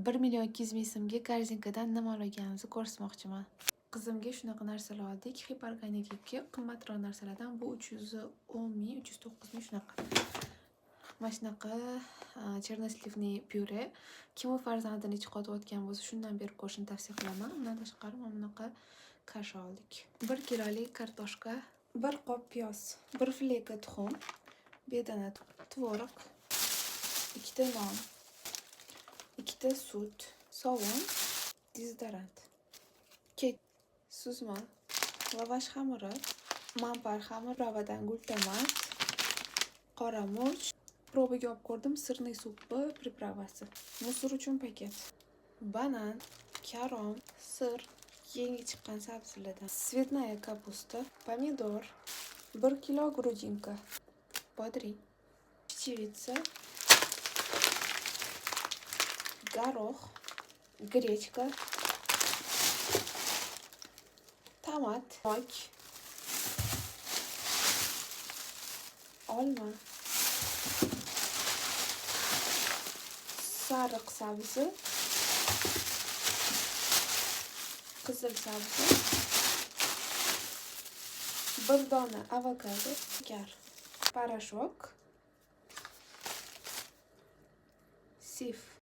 1,200,000 so'mga korzinkadan nima olganimizni ko'rsatmoqchiman. Qizimga shunaqa narsalar oldik. Hiperorganikga qimmatroq narsalardan bu 310,000, 309,000 shunaqa. Mana shunaqa chernoslivniy pyure. Kim u farzandini ichi qotayotgan bo'lsa, shundan berib ko'rishni tavsiya qilaman. Undan tashqari mana bunaqa kash oldik. 1 kilolik kartoshka, 1 qop piyoz, 1 fleka tuxum, bedana tvorog, 2 ta non, 2 ta sut, sovun, dezodorant, kek, suzma, lavash xamiri, manbar xamir, ravadan glutamat, qora murch, probaga olib ko'rdim, sirniy suppi pripravasi, musor uchun paket, banan, karom, sir, yangi chiqqan sabzilardan, svetnaya kapusta, pomidor, 1 kilo grudinka, bodring, chivitsa, горох, grechka, tomat, nok, olma, sariq sabzi, qizil sabzi, 1 dona avokado, shakar, poрошок, sif.